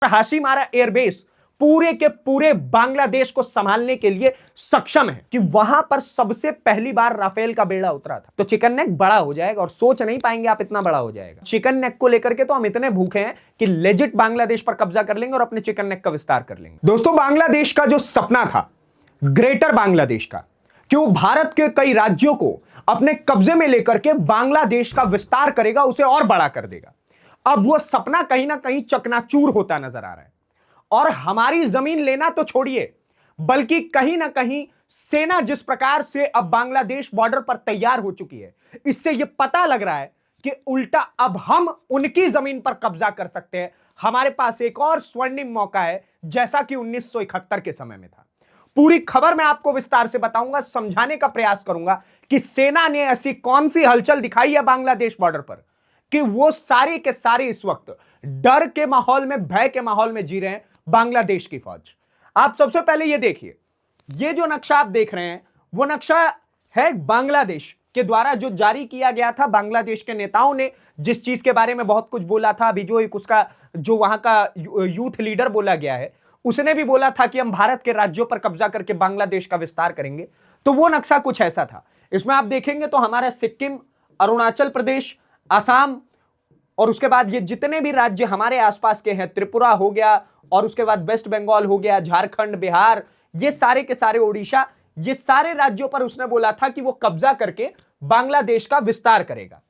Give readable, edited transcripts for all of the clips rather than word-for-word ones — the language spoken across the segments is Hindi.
हाशिमारा एयरबेस पूरे के पूरे बांग्लादेश को संभालने के लिए सक्षम है कि वहां पर सबसे पहली बार राफेल का बेड़ा उतरा था। तो चिकन नेक बड़ा हो जाएगा और सोच नहीं पाएंगे आप इतना बड़ा हो जाएगा। चिकन नेक को लेकर के तो हम इतने भूखे हैं कि लेजिट बांग्लादेश पर कब्जा कर लेंगे और अपने चिकन नेक का विस्तार कर लेंगे। दोस्तों, बांग्लादेश का जो सपना था ग्रेटर बांग्लादेश का, कि वो भारत के कई राज्यों को अपने कब्जे में लेकर के बांग्लादेश का विस्तार करेगा, उसे और बड़ा कर देगा, अब वो सपना कहीं ना कहीं चकनाचूर होता नजर आ रहा है। और हमारी जमीन लेना तो छोड़िए, बल्कि कहीं ना कहीं सेना जिस प्रकार से अब बांग्लादेश बॉर्डर पर तैयार हो चुकी है, इससे यह पता लग रहा है कि उल्टा अब हम उनकी जमीन पर कब्जा कर सकते हैं। हमारे पास एक और स्वर्णिम मौका है, जैसा कि 1971 के समय में था। पूरी खबर मैं आपको विस्तार से बताऊंगा, समझाने का प्रयास करूंगा कि सेना ने ऐसी कौन सी हलचल दिखाई है बांग्लादेश बॉर्डर पर कि वो सारे के सारे इस वक्त डर के माहौल में, भय के माहौल में जी रहे हैं बांग्लादेश की फौज। आप सबसे पहले ये देखिए, ये जो नक्शा आप देख रहे हैं वो नक्शा है बांग्लादेश के द्वारा जो जारी किया गया था। बांग्लादेश के नेताओं ने जिस चीज के बारे में बहुत कुछ बोला था, अभी जो एक उसका जो वहां का यूथ लीडर बोला गया है, उसने भी बोला था कि हम भारत के राज्यों पर कब्जा करके बांग्लादेश का विस्तार करेंगे। तो वो नक्शा कुछ ऐसा था। इसमें आप देखेंगे तो हमारा सिक्किम, अरुणाचल प्रदेश, असम और उसके बाद ये जितने भी राज्य हमारे आसपास के हैं, त्रिपुरा हो गया और उसके बाद वेस्ट बंगाल हो गया, झारखंड, बिहार, ये सारे के सारे, ओडिशा, ये सारे राज्यों पर उसने बोला था कि वो कब्जा करके बांग्लादेश का विस्तार करेगा।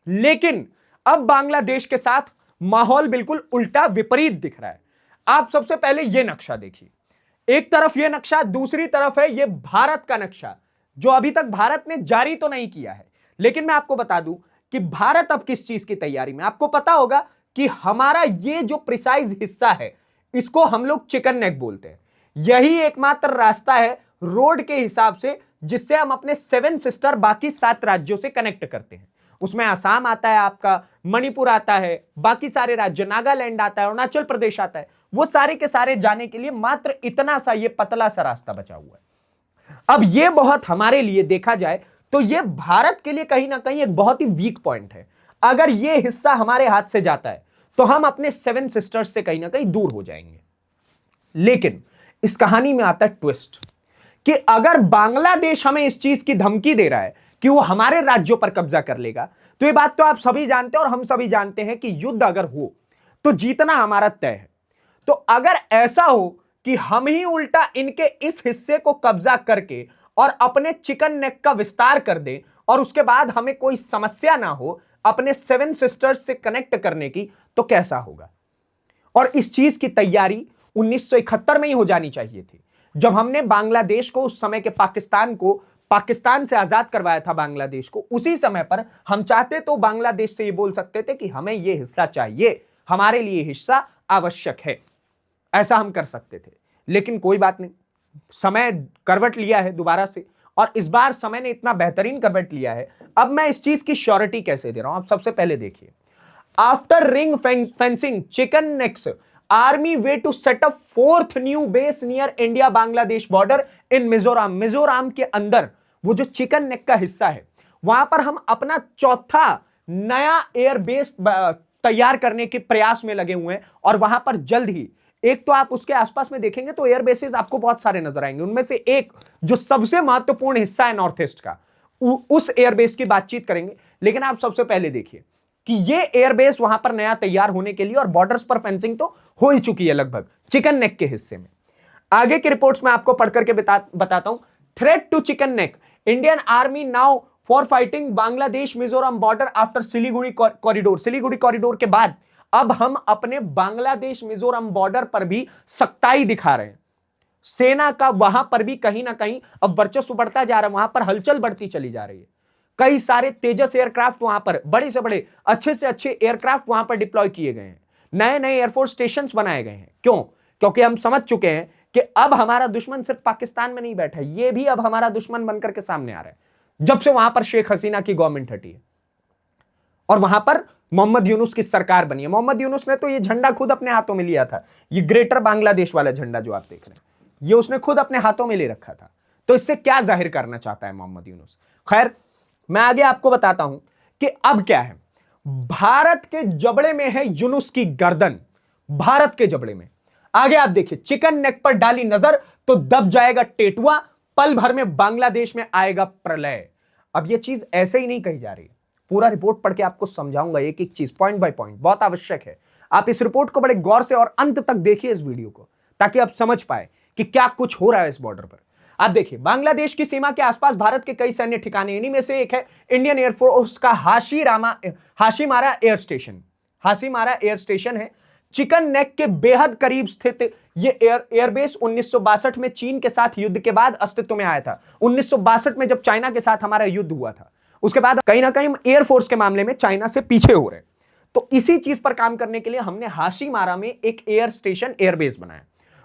लेकिन अब बांग्लादेश के साथ माहौल बिल्कुल उल्टा, विपरीत दिख रहा है। आप सबसे पहले ये नक्शा देखिए, एक तरफ ये नक्शा, दूसरी तरफ है ये भारत का नक्शा, जो अभी तक भारत ने जारी तो नहीं किया है। लेकिन मैं आपको बता दूं कि भारत अब किस चीज की तैयारी में, आपको पता होगा कि हमारा ये जो प्रिसाइज हिस्सा है इसको हम लोग चिकन नेक बोलते हैं। यही एकमात्र रास्ता है रोड के हिसाब से जिससे हम अपने 7 सिस्टर बाकी 7 राज्यों से कनेक्ट करते हैं। उसमें आसाम आता है, आपका मणिपुर आता है, बाकी सारे राज्य, नागालैंड आता है, अरुणाचल प्रदेश आता है, वो सारे के सारे जाने के लिए मात्र इतना सा ये पतला सा रास्ता बचा हुआ है। अब ये बहुत हमारे लिए देखा जाए तो ये भारत के लिए कहीं ना कहीं एक बहुत ही वीक पॉइंट है। अगर ये हिस्सा हमारे हाथ से जाता है तो हम अपने 7 सिस्टर्स से कहीं ना कहीं दूर हो जाएंगे। लेकिन इस कहानी में आता है ट्विस्ट कि अगर बांग्लादेश हमें इस चीज की धमकी दे रहा है कि वो हमारे राज्यों पर कब्जा कर लेगा, तो ये बात तो आप सभी जानते हैं और हम सभी जानते हैं कि युद्ध अगर हो तो जीतना हमारा तय है। तो अगर ऐसा हो कि हम ही उल्टा इनके इस हिस्से को कब्जा करके और अपने चिकन नेक का विस्तार कर दें और उसके बाद हमें कोई समस्या ना हो अपने 7 सिस्टर्स से कनेक्ट करने की, तो कैसा होगा। और इस चीज की तैयारी 1971 में ही हो जानी चाहिए थी, जब हमने बांग्लादेश को, उस समय के पाकिस्तान को, पाकिस्तान से आजाद करवाया था बांग्लादेश को। उसी समय पर हम चाहते तो बांग्लादेश से ये बोल सकते थे कि हमें ये हिस्सा चाहिए, हमारे लिए हिस्सा आवश्यक है, ऐसा हम कर सकते थे। लेकिन कोई बात नहीं, समय करवट लिया है दोबारा से, और इस बार समय ने इतना बेहतरीन करवट लिया है। अब मैं इस चीज की श्योरिटी कैसे दे रहा हूं, आप सबसे पहले देखिए। After ring fencing chicken necks, army ways to set up 4th new base near India Bangladesh border in Mizoram. Mizoram के अंदर वो जो चिकन नेक का हिस्सा है, वहां पर हम अपना 4था नया एयर बेस तैयार करने के प्रयास में लगे हुए हैं। और वहां पर जल्द ही, एक तो आप उसके आसपास में देखेंगे तो एयर बेसेस आपको बहुत सारे नजर आएंगे। उनमें से एक जो सबसे महत्वपूर्ण हिस्सा है नॉर्थ ईस्ट का, उस एयरबेस की बातचीत करेंगे। लेकिन आप सबसे पहले देखिए कि ये एयरबेस वहां पर नया तैयार होने के लिए, और बॉर्डर्स पर फेंसिंग तो हो ही चुकी है लगभग चिकन नेक के हिस्से में। आगे की रिपोर्ट्स में आपको पढ़ करके बताता हूं। Threat to chicken neck, Indian army now for fighting Bangladesh Mizoram border after Siliguri corridor. Siliguri corridor के बाद अब हम अपने बांग्लादेश मिजोरम बॉर्डर पर भी सख्ताई दिखा रहे हैं। सेना का वहां पर भी कहीं ना कहीं अब वर्चस्व बढ़ता जा रहा है, वहां पर हलचल बढ़ती चली जा रही है। कई सारे तेजस एयरक्राफ्ट वहां पर, बड़े से बड़े, अच्छे से अच्छे एयरक्राफ्ट वहां पर डिप्लॉय किए गए हैं। नए नए एयरफोर्स स्टेशन बनाए गए हैं। क्यों? क्योंकि हम समझ चुके हैं कि अब हमारा दुश्मन सिर्फ पाकिस्तान में नहीं बैठा, यह भी अब हमारा दुश्मन बनकर के सामने आ रहा है, जब से वहां पर शेख हसीना की गवर्नमेंट हटी है और वहां पर मोहम्मद यूनुस की सरकार बनी है। मोहम्मद यूनुस ने तो ये झंडा खुद अपने हाथों में लिया था। ये ग्रेटर बांग्लादेश वाला झंडा जो आप देख रहे हैं, ये उसने खुद अपने हाथों में ले रखा था। तो इससे क्या जाहिर करना चाहता है मोहम्मद यूनुस? खैर, मैं आगे आपको बताता हूं कि अब क्या है। भारत के जबड़े में है यूनुस की गर्दन। भारत के जबड़े में। आगे आप देखिए, चिकन नेक पर डाली नजर तो दब जाएगा टेटुआ, पल भर में बांग्लादेश में आएगा प्रलय। अब यह चीज ऐसे ही नहीं कही जा रही, पूरा रिपोर्ट पढ़ के आपको समझाऊंगा एक एक चीज, पॉइंट बाय पॉइंट, बहुत आवश्यक है। आप इस रिपोर्ट को बड़े गौर से और अंत तक देखिए इस वीडियो को, ताकि आप समझ पाए कि क्या कुछ हो रहा है इस बॉर्डर पर। आप देखिए, बांग्लादेश की सीमा के आसपास भारत के कई सैन्य ठिकाने, इन्हीं में से एक है इंडियन एयरफोर्स का Hashimara air station. Hashimara air station है चिकन नेक के बेहद करीब स्थित। यह एयरबेस 1962 में चीन के साथ युद्ध के बाद अस्तित्व में आया था। 1962 में जब चाइना के साथ हमारा युद्ध हुआ था, उसके बाद कहीं ना कहीं एयरफोर्स के मामले में चाइना से पीछे हो रहे, तो इसी चीज पर काम करने के लिए हमने हाशीमारा में एक एयर स्टेशन एयरबेस बनाया।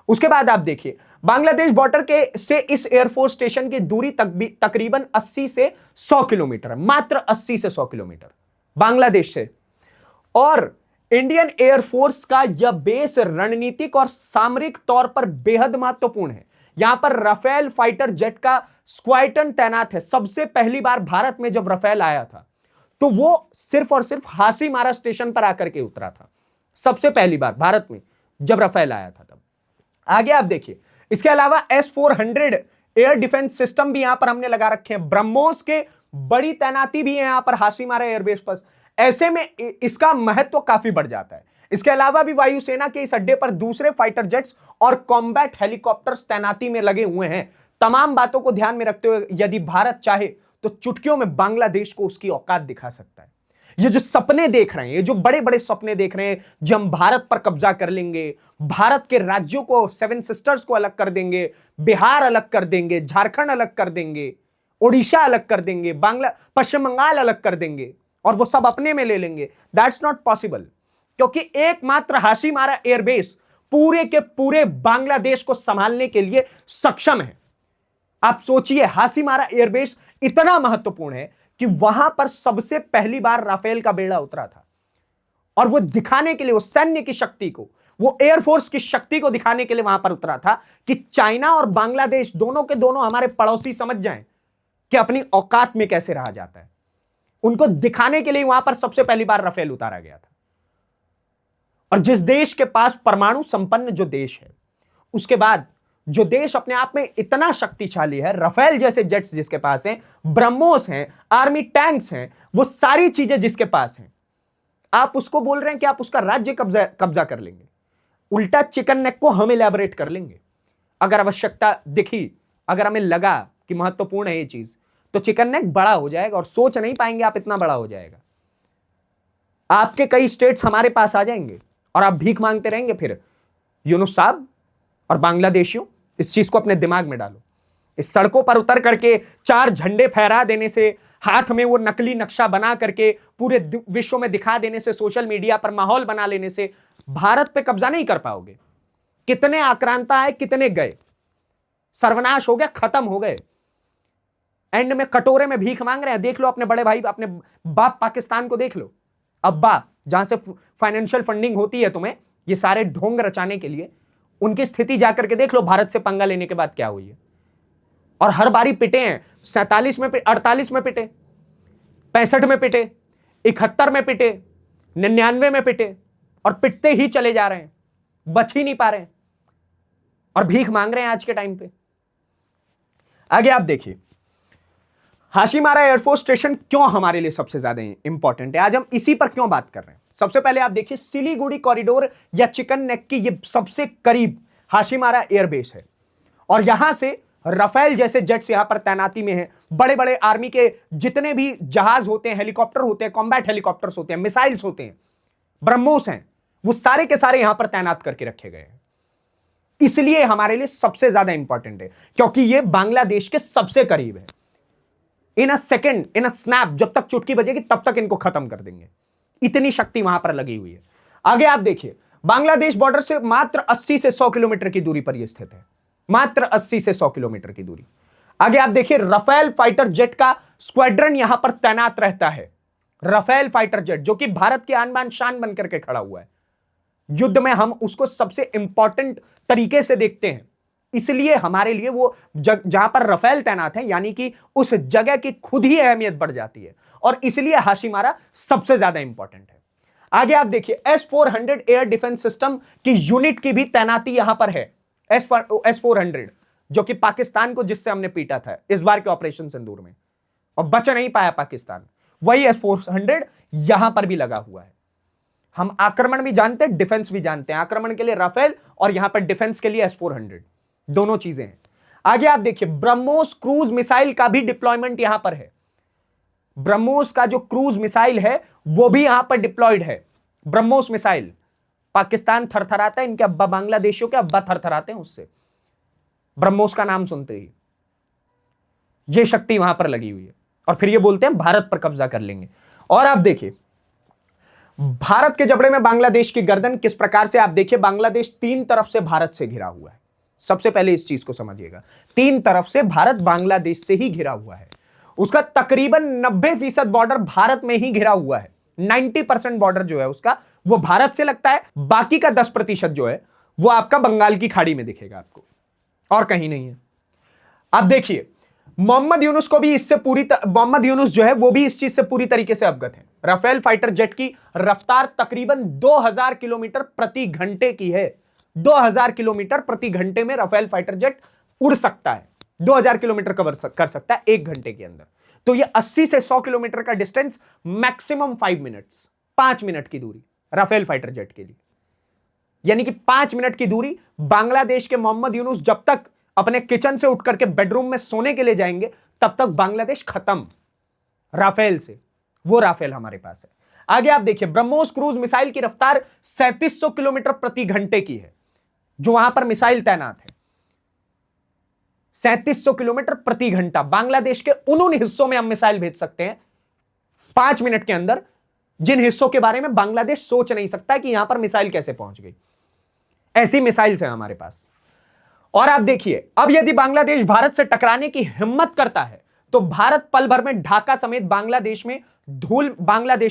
उसके बाद आप देखिए, बांग्लादेश बॉर्डर के से इस एयरफोर्स स्टेशन की दूरी तकरीबन 80 से 100 किलोमीटर है, मात्र 80 से 100 किलोमीटर बांग्लादेश से। और इंडियन एयरफोर्स का यह बेस रणनीतिक और सामरिक तौर पर बेहद महत्वपूर्ण है। यहां पर राफेल फाइटर जेट का स्क्वाड्रन तैनात है। सबसे पहली बार भारत में जब राफेल आया था, तो वो सिर्फ और सिर्फ हाशीमारा स्टेशन पर आकर के उतरा था। सबसे पहली बार भारत में जब राफेल आया था तब। आगे आप देखिए, इसके अलावा S-400 एयर डिफेंस सिस्टम भी यहां पर हमने लगा रखे हैं। ब्रह्मोस के बड़ी तैनाती भी है यहां पर हाशीमारा एयरबेस पर। ऐसे में इसका महत्व काफी बढ़ जाता है। इसके अलावा भी वायुसेना के इस अड्डे पर दूसरे फाइटर जेट्स और कॉम्बैट हेलीकॉप्टर्स तैनाती में लगे हुए हैं। तमाम बातों को ध्यान में रखते हुए यदि भारत चाहे तो चुटकियों में बांग्लादेश को उसकी औकात दिखा सकता है। ये जो सपने देख रहे हैं, ये जो बड़े बड़े सपने देख रहे हैं, जो हम भारत पर कब्जा कर लेंगे, भारत के राज्यों को, 7 सिस्टर्स को अलग कर देंगे, बिहार अलग कर देंगे, झारखंड अलग कर देंगे, ओडिशा अलग कर देंगे, पश्चिम बंगाल अलग कर देंगे और वो सब अपने में ले लेंगे, दैट्स नॉट पॉसिबल। क्योंकि एकमात्र हाशीमारा एयरबेस पूरे के पूरे बांग्लादेश को संभालने के लिए सक्षम है। आप सोचिए, हाशीमारा एयरबेस इतना महत्वपूर्ण है कि वहां पर सबसे पहली बार राफेल का बेड़ा उतरा था, और वो दिखाने के लिए, वो सैन्य की शक्ति को, वो एयरफोर्स की शक्ति को दिखाने के लिए वहां पर उतरा था कि चाइना और बांग्लादेश दोनों के दोनों हमारे पड़ोसी समझ जाएं कि अपनी औकात में कैसे रहा जाता है। उनको दिखाने के लिए वहां पर सबसे पहली बार राफेल उतारा गया था। और जिस देश के पास परमाणु संपन्न जो देश है, उसके बाद जो देश अपने आप में इतना शक्तिशाली है, राफेल जैसे जेट्स जिसके पास हैं, ब्रह्मोस हैं, आर्मी टैंक्स हैं, वो सारी चीजें जिसके पास हैं, आप उसको बोल रहे हैं कि आप उसका राज्य कब्जा कर लेंगे। उल्टा चिकन नेक को हम इलैबोरेट कर लेंगे। अगर आवश्यकता दिखी, अगर हमें लगा कि महत्वपूर्ण है ये चीज, तो चिकन नेक बड़ा हो जाएगा और सोच नहीं पाएंगे आप इतना बड़ा हो जाएगा। आपके कई स्टेट्स हमारे पास आ जाएंगे और आप भीख मांगते रहेंगे। फिर यूनुस साहब और बांग्लादेशियों, इस चीज को अपने दिमाग में डालो। इस सड़कों पर उतर करके 4 झंडे फहरा देने से, हाथ में वो नकली नक्शा बना करके पूरे विश्व में दिखा देने से, सोशल मीडिया पर माहौल बना लेने से भारत पे कब्जा नहीं कर पाओगे। कितने आक्रांता है, कितने गए, सर्वनाश हो गया, खत्म हो गए। एंड में कटोरे में भीख मांग रहे हैं। देख लो अपने बड़े भाई, अपने बाप पाकिस्तान को देख लो, अब्बा, जहां से फाइनेंशियल फंडिंग होती है तुम्हें ये सारे ढोंग रचाने के लिए, उनकी स्थिति जाकर के देख लो भारत से पंगा लेने के बाद क्या हुई है। और हर बारी पिटे हैं। 47 में, 48 में पिटे, 65 में पिटे, 71 में पिटे, 99 में पिटे, और पिटते ही चले जा रहे हैं, बच ही नहीं पा रहे हैं और भीख मांग रहे हैं आज के टाइम पे। आगे आप देखिए, हाशीमारा एयरफोर्स स्टेशन क्यों हमारे लिए सबसे ज्यादा इंपॉर्टेंट है, आज हम इसी पर क्यों बात कर रहे हैं। सबसे पहले आप देखिए, सिलीगुड़ी कॉरिडोर या चिकन नेक की ये सबसे करीब हाशीमारा एयरबेस है, और यहां से राफेल जैसे जेट्स यहां पर तैनाती में हैं। बड़े बड़े आर्मी के जितने भी जहाज होते हैं, हेलीकॉप्टर होते हैं, कॉम्बैट हेलीकॉप्टर्स होते हैं, मिसाइल्स होते हैं, ब्रह्मोस हैं, वो सारे के सारे यहां पर तैनात करके रखे गए हैं। इसलिए हमारे लिए सबसे ज्यादा इंपॉर्टेंट है, क्योंकि ये बांग्लादेश के सबसे करीब है। इन a second, in a snap, जब तक चुटकी बजेगी तब तक इनको खत्म कर देंगे, इतनी शक्ति वहां पर लगी हुई है। आगे आप देखिए, बांग्लादेश बॉर्डर से मात्र 80 से 100 किलोमीटर की दूरी पर यह स्थित है, मात्र 80 से 100 किलोमीटर की दूरी। आगे आप देखिए, राफेल फाइटर जेट का स्क्वाड्रन यहां पर तैनात रहता है। राफेल फाइटर जेट जो कि भारत की आन बान शान बनकर के खड़ा हुआ है। युद्ध में हम उसको सबसे इंपॉर्टेंट तरीके से देखते हैं, इसलिए हमारे लिए वो जहां पर राफेल तैनात है, यानी कि उस जगह की खुद ही अहमियत बढ़ जाती है, और इसलिए हाशीमारा सबसे ज्यादा इंपॉर्टेंट है। आगे आप देखिए S-400 एयर डिफेंस सिस्टम की यूनिट की भी तैनाती यहां पर है। S-400 जो कि पाकिस्तान को जिससे हमने पीटा था इस बार के ऑपरेशन सिंदूर में और बच नहीं पाया पाकिस्तान, वही S-400 यहां पर भी लगा हुआ है। हम आक्रमण भी जानते हैं, डिफेंस भी जानते हैं। आक्रमण के लिए राफेल और यहां पर डिफेंस के लिए S-400, दोनों चीजें हैं। आगे आप देखिए ब्रह्मोस क्रूज मिसाइल का भी डिप्लॉयमेंट यहां पर है। ब्रह्मोस का जो क्रूज मिसाइल है वो भी यहां पर डिप्लॉयड है। ब्रह्मोस मिसाइल, पाकिस्तान थरथराता है, इनके अब्बा बांग्लादेशियों के अब्बा थरथराते हैं उससे, ब्रह्मोस का नाम सुनते ही। ये शक्ति वहां पर लगी हुई है और फिर ये बोलते हैं भारत पर कब्जा कर लेंगे। और आप देखिए भारत के जबड़े में बांग्लादेश की गर्दन किस प्रकार से, आप देखिए बांग्लादेश तीन तरफ से भारत से घिरा हुआ है। सबसे पहले इस चीज को समझिएगा, तीन तरफ से भारत बांग्लादेश से ही घिरा हुआ है। उसका तकरीबन 90% बॉर्डर भारत में ही घिरा हुआ है। 90% बॉर्डर जो है उसका वो भारत से लगता है, बाकी का 10% जो है वो आपका बंगाल की खाड़ी में दिखेगा आपको, और कहीं नहीं है। अब देखिए मोहम्मद यूनुस को भी इससे मोहम्मद यूनुस जो है वो भी इस चीज से पूरी तरीके से अवगत है। राफेल फाइटर जेट की रफ्तार तकरीबन 2000 किलोमीटर प्रति घंटे की है। 2000 किलोमीटर प्रति घंटे में राफेल फाइटर जेट उड़ सकता है, 2000 किलोमीटर कवर कर सकता है 1 घंटे के अंदर। तो ये 80 से 100 किलोमीटर का डिस्टेंस मैक्सिमम 5 मिनट्स, 5 मिनट की दूरी राफेल फाइटर जेट के लिए। यानी कि 5 मिनट की दूरी बांग्लादेश के मोहम्मद यूनुस जब तक अपने किचन से उठ करके बेडरूम में सोने के लिए जाएंगे तब तक बांग्लादेश खत्म राफेल से। वो राफेल हमारे पास है। आगे आप देखिए ब्रह्मोस क्रूज मिसाइल की रफ्तार 3700 किलोमीटर प्रति घंटे की है, जो वहां पर मिसाइल तैनात है। 3700 किलोमीटर प्रति घंटा। बांग्लादेश के उन हिस्सों में हम मिसाइल भेज सकते हैं 5 मिनट के अंदर जिन हिस्सों के बारे में बांग्लादेश सोच नहीं सकता कि यहां पर मिसाइल कैसे पहुंच गई। ऐसी मिसाइल्स हैं हमारे पास। और आप देखिए अब यदि बांग्लादेश भारत से टकराने की हिम्मत करता है तो भारत पल भर में ढाका समेत बांग्लादेश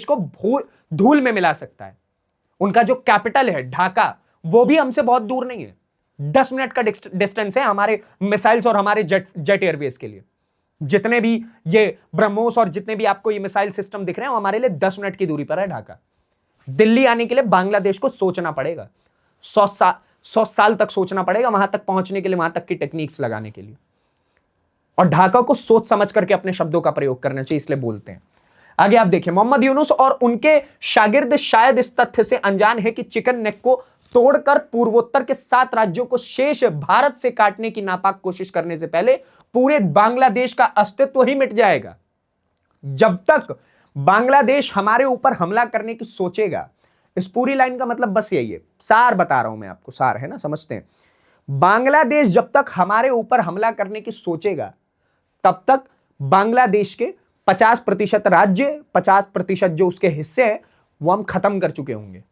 को धूल में मिला सकता है। उनका जो कैपिटल है ढाका वो भी हमसे बहुत दूर नहीं है, 10 मिनट का डिस्टेंस है हमारे मिसाइल्स और हमारे जेट एयरवेज के लिए। जितने भी ये ब्रह्मोस और जितने भी आपको ये मिसाइल सिस्टम दिख रहे हैं हमारे लिए 10 मिनट की दूरी पर है ढाका। दिल्ली आने के लिए बांग्लादेश को सोचना पड़ेगा, 100 साल तक सोचना पड़ेगा वहां तक पहुंचने के लिए, वहां तक की टेक्निक्स लगाने के लिए। और ढाका को सोच समझ करके अपने शब्दों का प्रयोग करना चाहिए, इसलिए बोलते हैं। आगे आप देखिए मोहम्मद यूनुस और उनके शागिर्द शायद इस तथ्य से अनजान है कि चिकन नेक को तोड़कर पूर्वोत्तर के 7 राज्यों को शेष भारत से काटने की नापाक कोशिश करने से पहले पूरे बांग्लादेश का अस्तित्व ही मिट जाएगा। जब तक बांग्लादेश हमारे ऊपर हमला करने की सोचेगा, इस पूरी लाइन का मतलब बस यही है, सार बता रहा हूं मैं आपको, सार है ना, समझते हैं। बांग्लादेश जब तक हमारे ऊपर हमला करने की सोचेगा तब तक बांग्लादेश के 50% राज्य, 50% जो उसके हिस्से हैं वो हम खत्म कर चुके होंगे।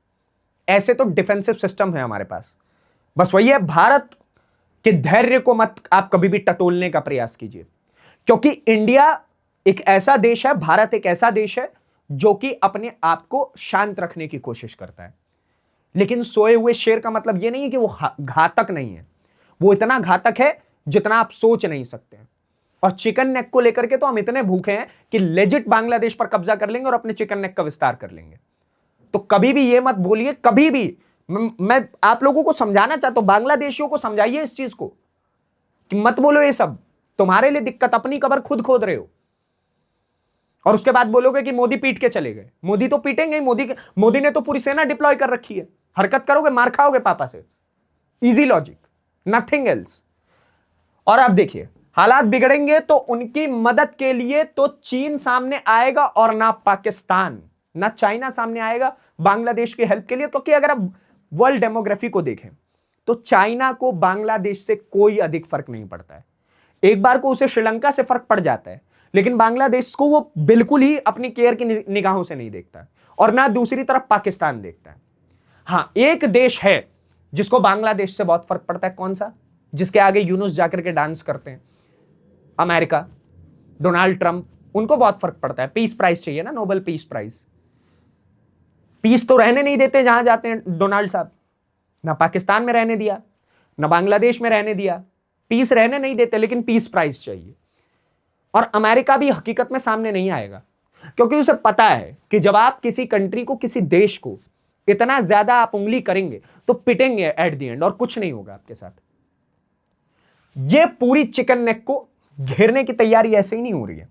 ऐसे तो डिफेंसिव सिस्टम है हमारे पास। बस वही है, भारत के धैर्य को मत आप कभी भी टटोलने का प्रयास कीजिए, क्योंकि इंडिया एक ऐसा देश है, भारत एक ऐसा देश है जो कि अपने आप को शांत रखने की कोशिश करता है। लेकिन सोए हुए शेर का मतलब यह नहीं है कि वो घातक नहीं है, वो इतना घातक है जितना आप सोच नहीं सकते हैं। और चिकन नेक को लेकर के तो हम इतने भूखे हैं कि लेजिट बांग्लादेश पर कब्जा कर लेंगे और अपने चिकन नेक का विस्तार कर लेंगे। तो कभी भी ये मत बोलिए, कभी भी। मैं आप लोगों को समझाना चाहता हूं, बांग्लादेशियों को समझाइए इस चीज को कि मत बोलो ये सब, तुम्हारे लिए दिक्कत, अपनी कब्र खुद खोद रहे हो। और उसके बाद बोलोगे कि मोदी पीट के चले गए। मोदी तो पीटेंगे ही, मोदी ने तो पूरी सेना डिप्लॉय कर रखी है। हरकत करोगे मार खाओगे पापा से, इजी लॉजिक, नथिंग एल्स। और आप देखिए हालात बिगड़ेंगे तो उनकी मदद के लिए तो चीन सामने आएगा और ना पाकिस्तान, ना चाइना सामने आएगा बांग्लादेश की हेल्प के लिए। क्योंकि अगर आप वर्ल्ड डेमोग्राफी को देखें तो चाइना को बांग्लादेश से कोई अधिक फर्क नहीं पड़ता है। एक बार को उसे श्रीलंका से फर्क पड़ जाता है, लेकिन बांग्लादेश को वो बिल्कुल ही अपनी केयर की निगाहों से नहीं देखता, और ना दूसरी तरफ पाकिस्तान देखता है। हां, एक देश है जिसको बांग्लादेश से बहुत फर्क पड़ता है। कौन सा? जिसके आगे यूनुस जाकर के डांस करते हैं, अमेरिका, डोनाल्ड ट्रंप, उनको बहुत फर्क पड़ता है। पीस प्राइज चाहिए ना, नोबेल पीस प्राइज। पीस तो रहने नहीं देते जहां जाते हैं डोनाल्ड साहब, ना पाकिस्तान में रहने दिया, ना बांग्लादेश में रहने दिया, पीस रहने नहीं देते, लेकिन पीस प्राइज चाहिए। और अमेरिका भी हकीकत में सामने नहीं आएगा। क्योंकि उसे पता है कि जब आप किसी कंट्री को, किसी देश को इतना ज्यादा आप उंगली करेंगे तो पिटेंगे एट द एंड, और कुछ नहीं होगा आपके साथ। ये पूरी चिकन नेक को घेरने की तैयारी ऐसे ही नहीं हो रही है।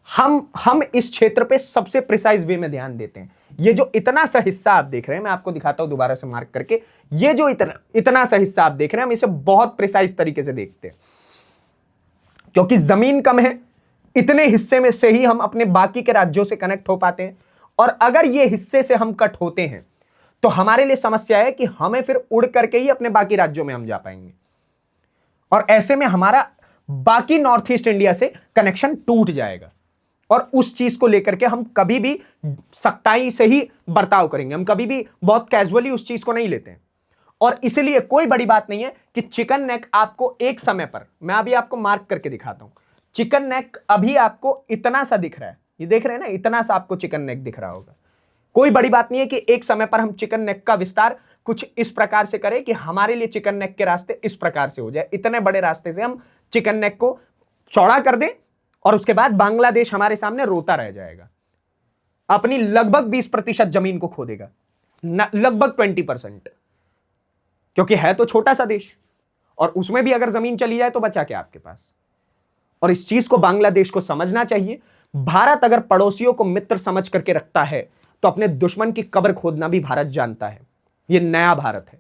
हम इस क्षेत्र पे सबसे प्रिसाइज वे में ध्यान देते हैं। ये जो इतना सा हिस्सा आप देख रहे हैं, मैं आपको दिखाता हूं दोबारा से मार्क करके, ये जो इतना सा हिस्सा आप देख रहे हैं, हम इसे बहुत प्रिसाइज तरीके से देखते हैं, क्योंकि जमीन कम है। इतने हिस्से में से ही हम अपने बाकी के राज्यों से कनेक्ट हो पाते हैं, और अगर ये हिस्से से हम कट होते हैं तो हमारे लिए समस्या है कि हमें फिर उड़ करके ही अपने बाकी राज्यों में हम जा पाएंगे, और ऐसे में हमारा बाकी नॉर्थ ईस्ट इंडिया से कनेक्शन टूट जाएगा। और उस चीज को लेकर के हम कभी भी सख्ताई से ही बर्ताव करेंगे, हम कभी भी बहुत कैजुअली उस चीज को नहीं लेते हैं। और इसलिए कोई बड़ी बात नहीं है कि चिकन नेक आपको एक समय पर, मैं अभी आपको मार्क करके दिखाता हूं, चिकन नेक अभी आपको इतना सा दिख रहा है, ये देख रहे हैं ना, इतना सा आपको चिकन नेक दिख रहा होगा। कोई बड़ी बात नहीं है कि एक समय पर हम चिकन नेक का विस्तार कुछ इस प्रकार से करें कि हमारे लिए चिकन नेक के रास्ते इस प्रकार से हो जाए, इतने बड़े रास्ते से हम चिकन नेक को चौड़ा कर दें, और उसके बाद बांग्लादेश हमारे सामने रोता रह जाएगा, अपनी लगभग 20% जमीन को खो देगा, लगभग 20%, क्योंकि है तो छोटा सा देश, और उसमें भी अगर जमीन चली जाए तो बचा क्या आपके पास। और इस चीज को बांग्लादेश को समझना चाहिए। भारत अगर पड़ोसियों को मित्र समझ करके रखता है तो अपने दुश्मन की कब्र खोदना भी भारत जानता है। यह नया भारत है,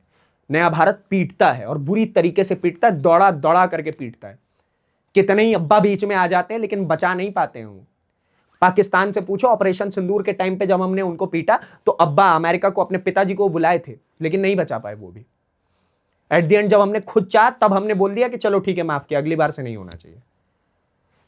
नया भारत पीटता है, और बुरी तरीके से पीटता है, दौड़ा दौड़ा करके पीटता है। कितने ही अब्बा बीच में आ जाते हैं लेकिन बचा नहीं पाते हैं। पाकिस्तान से पूछो, ऑपरेशन सिंदूर के टाइम पे जब हमने उनको पीटा तो अब्बा अमेरिका को, अपने पिताजी को बुलाए थे, लेकिन नहीं बचा पाए वो भी। एट द एंड जब हमने खुद चाहा तब हमने बोल दिया कि चलो ठीक है, माफ किया, अगली बार से नहीं होना चाहिए।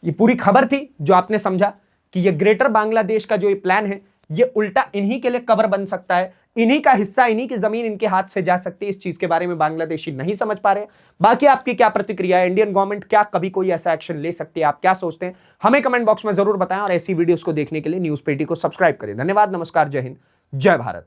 ये पूरी खबर थी जो आपने समझा कि ये ग्रेटर बांग्लादेश का जो ये प्लान है, ये उल्टा इन्हीं के लिए कब्र बन सकता है, इन्हीं का हिस्सा, इन्हीं की जमीन इनके हाथ से जा सकती है। इस चीज के बारे में बांग्लादेशी नहीं समझ पा रहे। बाकी आपकी क्या प्रतिक्रिया है? इंडियन गवर्नमेंट क्या कभी कोई ऐसा एक्शन ले सकती है? आप क्या सोचते हैं? हमें कमेंट बॉक्स में जरूर बताएं, और ऐसी वीडियोस को देखने के लिए न्यूज़ पेटी को सब्सक्राइब करें। धन्यवाद, नमस्कार, जय हिंद, जय भारत।